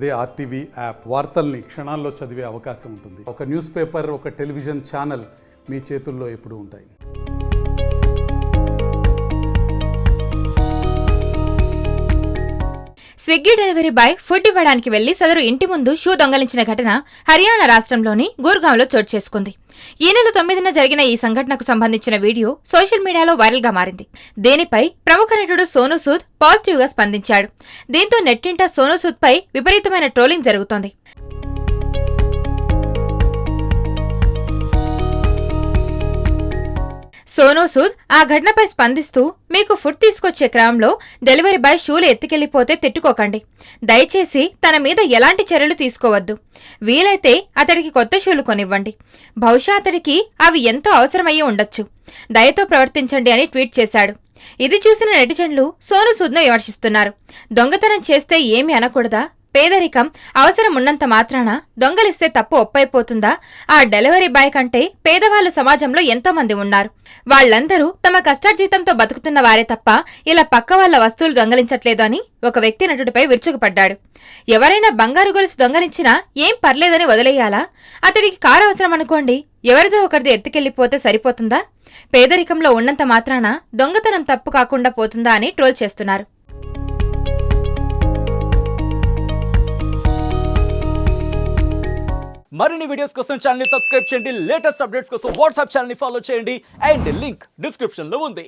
అదే RTV app వార్తల్ని క్షణాల్లో చదివే అవకాశం ఉంటుంది. ఒక న్యూస్ పేపర్, ఒక టెలివిజన్ ఛానల్ మీ చేతుల్లో ఎప్పుడూ ఉంటాయి. స్విగ్గీ డెలివరీ బాయ్ ఫుడ్ ఇవ్వడానికి వెళ్లి సదరు ఇంటి ముందు షూ దొంగలించిన ఘటన హర్యానా రాష్ట్రంలోని గుర్గాంలో చోటు చేసుకుంది. ఈ నెల 9న జరిగిన ఈ సంఘటనకు సంబంధించిన వీడియో సోషల్ మీడియాలో వైరల్ గా మారింది. దీనిపై ప్రముఖ నటుడు సోనూ సూద్ పాజిటివ్ గా స్పందించాడు. దీంతో నెట్టింట సోనూ సూద్ పై విపరీతమైన ట్రోలింగ్ జరుగుతోంది. సోనూ సూద్ ఆ ఘటనపై స్పందిస్తూ, మీకు ఫుడ్ తీసుకొచ్చే క్రమంలో డెలివరీ బాయ్ షూలు ఎత్తుకెళ్లిపోతే తిట్టుకోకండి. దయచేసి తన మీద ఎలాంటి చర్యలు తీసుకోవద్దు. వీలైతే అతడికి కొత్త షూలు కొనివ్వండి. బహుశా అతడికి అవి ఎంతో అవసరమయ్యి ఉండొచ్చు. దయతో ప్రవర్తించండి అని ట్వీట్ చేశాడు. ఇది చూసిన నెటిజన్లు సోనూ సూద్ను విమర్శిస్తున్నారు. దొంగతనం చేస్తే ఏమీ అనకూడదా? పేదరికం అవసరం ఉన్నంత మాత్రాన దొంగలిస్తే తప్పు ఒప్పైపోతుందా? ఆ డెలివరీ బాయ్ కంటే పేదవాళ్లు సమాజంలో ఎంతో మంది ఉన్నారు. వాళ్లందరూ తమ కష్టార్జితంతో బతుకుతున్న వారే తప్ప ఇలా పక్క వాళ్ల వస్తువులు దొంగలించట్లేదు అని ఒక వ్యక్తి నటుడిపై విరుచుకుపడ్డాడు. ఎవరైనా బంగారు గొలుసు దొంగలించినా ఏం పర్లేదని వదిలేయాలా? అతడికి కారు అవసరం అనుకోండి, ఎవరిదో ఒకరిది ఎత్తుకెళ్లిపోతే సరిపోతుందా? పేదరికంలో ఉన్నంత మాత్రాన దొంగతనం తప్పు కాకుండా పోతుందా అని ట్రోల్ చేస్తున్నారు. మరిన్ని వీడియోస్ కోసం ఛానల్ ని సబ్స్క్రైబ్ చేయండి. లేటెస్ట్ అప్డేట్స్ కోసం వాట్సాప్ ఛానల్ ని ఫాలో చేయండి. అండ్ లింక్ డిస్క్రిప్షన్ లో ఉంది.